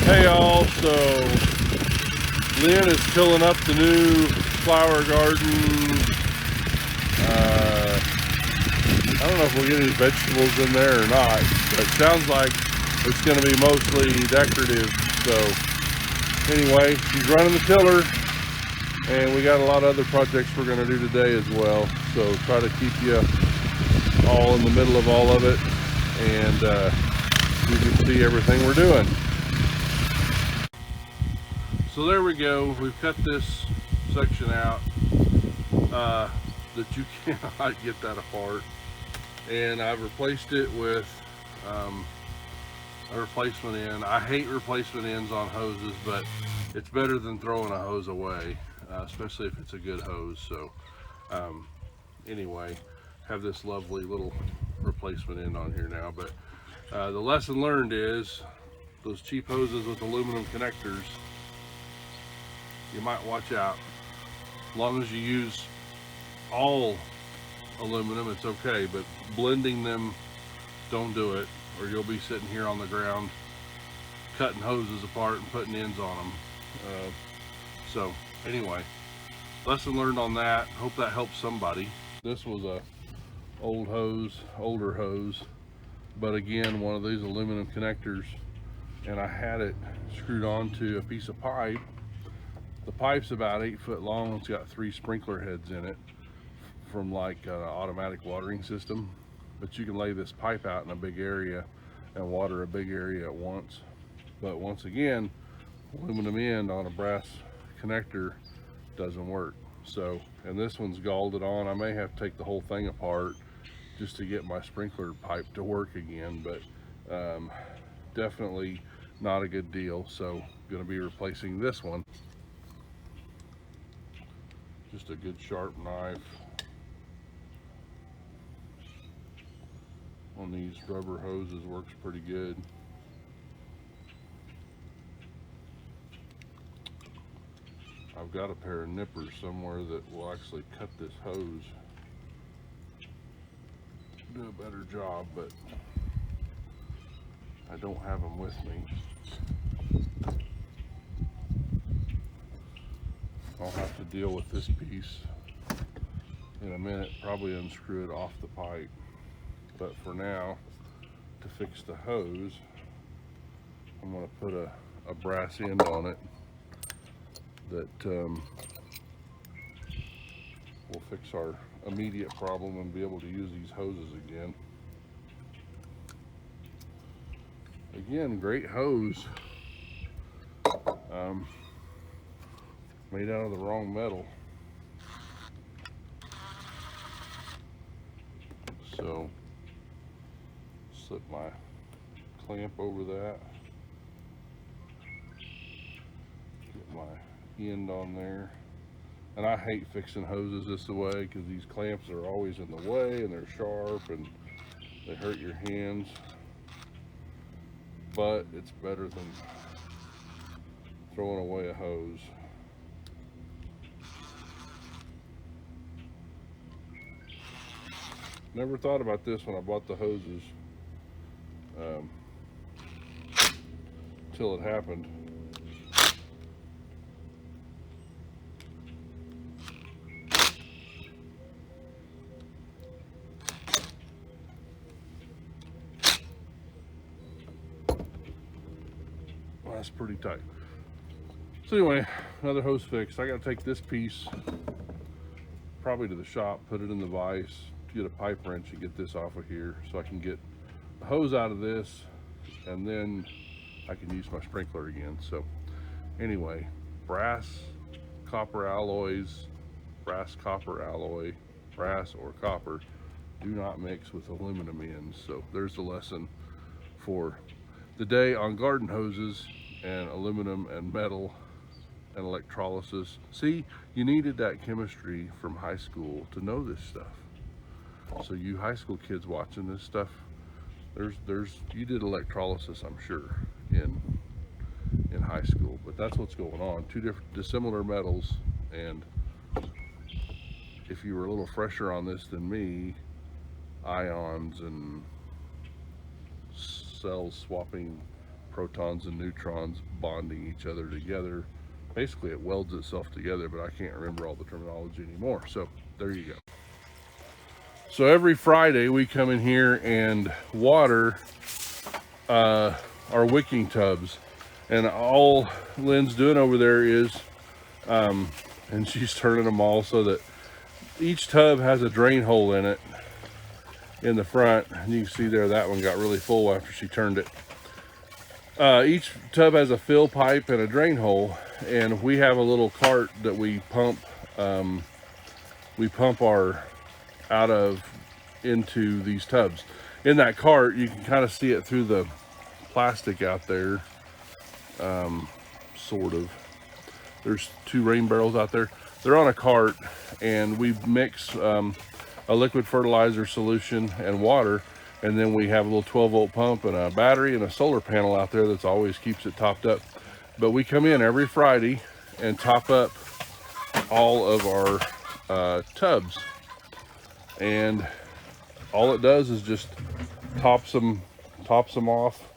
Hey y'all, so Lynn is filling up the new flower garden. I don't know if we'll get any vegetables in there or not, but it sounds like it's going to be mostly decorative. So anyway, she's running the tiller, and we got a lot of other projects we're going to do today as well. So try to keep you all in the middle of all of it, and you can see everything we're doing. So there we go. We've cut this section out that you cannot get that apart, and I've replaced it with a replacement end. I hate replacement ends on hoses, but it's better than throwing a hose away, especially if it's a good hose. So anyway, have this lovely little replacement end on here now. But the lesson learned is those cheap hoses with aluminum connectors, you might watch out. As long as you use all aluminum, it's okay, but blending them, don't do it, or you'll be sitting here on the ground cutting hoses apart and putting ends on them. So anyway, lesson learned on that. Hope that helps somebody. This was a older hose, but again, one of these aluminum connectors, and I had it screwed onto a piece of pipe. The pipe's about 8 foot long. It's got 3 sprinkler heads in it from like an automatic watering system, but you can lay this pipe out in a big area and water a big area at once. But once again, aluminum end on a brass connector doesn't work. So, and this one's galled on. I may have to take the whole thing apart just to get my sprinkler pipe to work again, but definitely not a good deal. So going to be replacing this one. Just a good sharp knife on these rubber hoses works pretty good. I've got a pair of nippers somewhere that will actually cut this hose, do a better job, but I don't have them with me. I'll have to deal with this piece in a minute, probably unscrew it off the pipe. But for now, to fix the hose, I'm going to put a brass end on it that will fix our immediate problem and be able to use these hoses again. Again, great hose. Made out of the wrong metal. So slip my clamp over that, get my end on there. And I hate fixing hoses this way because these clamps are always in the way and they're sharp and they hurt your hands, but it's better than throwing away a hose. Never thought about this when I bought the hoses till it happened. Well, that's pretty tight. So anyway, another hose fixed. I got to take this piece probably to the shop, put it in the vise, get a pipe wrench and get this off of here so I can get the hose out of this, and then I can use my sprinkler again. So anyway, brass, copper alloys, brass, copper alloy, brass or copper do not mix with aluminum ends. So there's the lesson for the day on garden hoses and aluminum and metal and electrolysis. See, you needed that chemistry from high school to know this stuff. So you high school kids watching this stuff, you did electrolysis, I'm sure, in high school, but that's what's going on. Two different dissimilar metals, and if you were a little fresher on this than me, ions and cell swapping protons and neutrons bonding each other together. Basically, it welds itself together, but I can't remember all the terminology anymore. So there you go. So every Friday we come in here and water our wicking tubs, and all Lynn's doing over there is, and she's turning them all so that each tub has a drain hole in it in the front, and you can see there that one got really full after she turned it. Each tub has a fill pipe and a drain hole, and we have a little cart that we pump our out of into these tubs. In that cart, you can kind of see it through the plastic out there, sort of. There's 2 rain barrels out there. They're on a cart, and we mix a liquid fertilizer solution and water, and then we have a little 12-volt pump and a battery and a solar panel out there that's always keeps it topped up. But we come in every Friday and top up all of our tubs, and all it does is just tops them off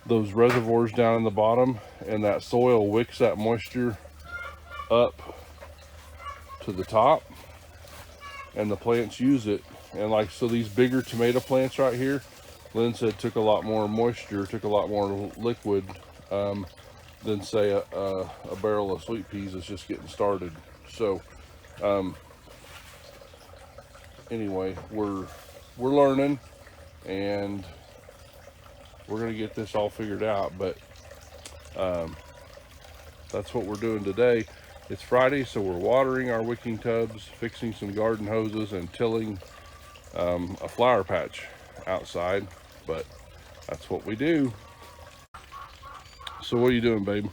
those reservoirs down in the bottom, and that soil wicks that moisture up to the top, and the plants use it. And like, so these bigger tomato plants right here, Lynn said took a lot more moisture, took a lot more liquid than say a barrel of sweet peas that's just getting started. So anyway, we're learning, and we're gonna get this all figured out, but that's what we're doing today. It's Friday, so we're watering our wicking tubs, fixing some garden hoses, and tilling a flower patch outside, but that's what we do. So what are you doing, babe?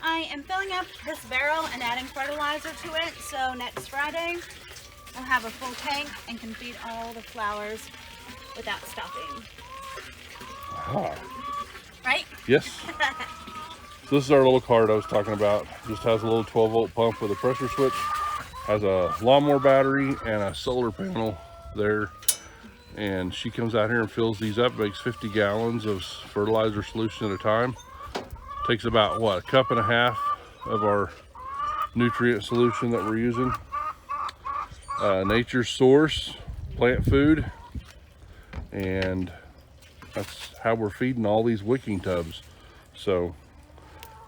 I am filling up this barrel and adding fertilizer to it, so next Friday we'll have a full tank and can feed all the flowers without stopping. Aha. Right? Yes. So this is our little cart I was talking about. Just has a little 12-volt pump with a pressure switch, has a lawnmower battery and a solar panel there, and she comes out here and fills these up, makes 50 gallons of fertilizer solution at a time. Takes about, what, a cup and a half of our nutrient solution that we're using. Nature's Source plant food, and that's how we're feeding all these wicking tubs. So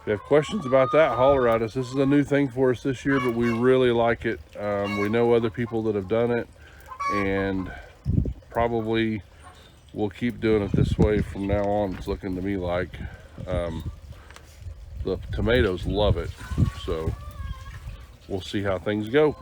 if you have questions about that, holler at us. This is a new thing for us this year, but we really like it. We know other people that have done it, and probably we'll keep doing it this way from now on. It's looking to me like the tomatoes love it, so we'll see how things go.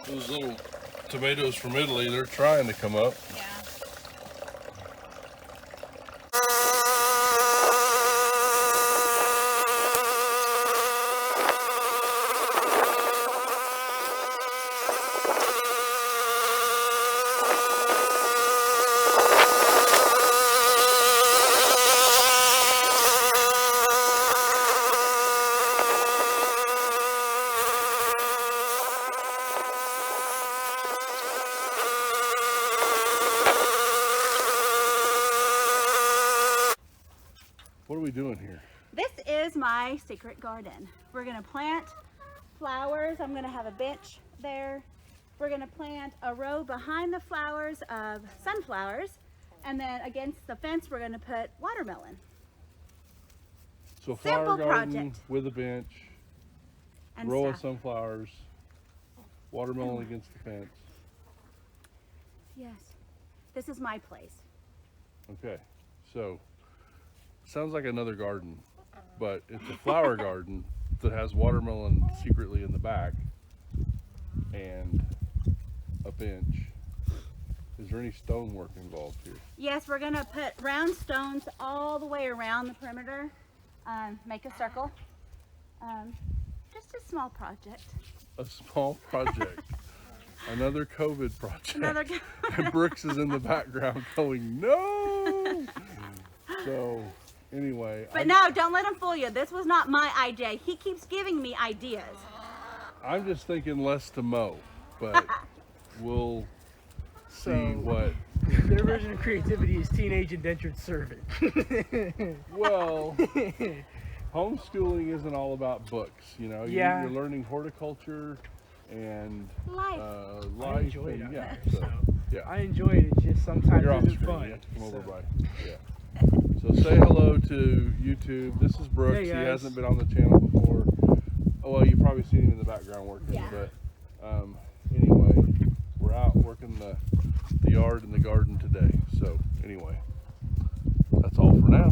Those little tomatoes from Italy, they're trying to come up. Yeah. What are we doing here? This is my secret garden. We're gonna plant flowers. I'm gonna have a bench there. We're gonna plant a row behind the flowers of sunflowers, and then against the fence we're gonna put watermelon. So flower Simple garden project. with a bench, And row of stuff. sunflowers, watermelon against the fence. Yes, this is my place. Okay, so sounds like another garden, but it's a flower garden that has watermelon secretly in the back and a bench. Is there any stonework involved here? Yes, we're gonna put round stones all the way around the perimeter. Make a circle. Just a small project. A small project. Another COVID project. Another. And Brooks is in the background going, no! So, anyway. But no, don't let him fool you. This was not my idea. He keeps giving me ideas. I'm just thinking less to mow, but we'll see what. Their version of creativity is teenage indentured servant. Well, homeschooling isn't all about books, you know. Yeah. You're learning horticulture and Life. life. I enjoy it. and, yeah, So, so, yeah. I enjoy it. It's just sometimes You're off isn't screen. fun. You have to come over So, by. Yeah. So say hello to YouTube. This is Brooks. Hey, He guys. hasn't been on the channel before. Oh, well, you've probably seen him in the background working. Yeah. But anyway, we're out working the yard and the garden today. So anyway, that's all for now.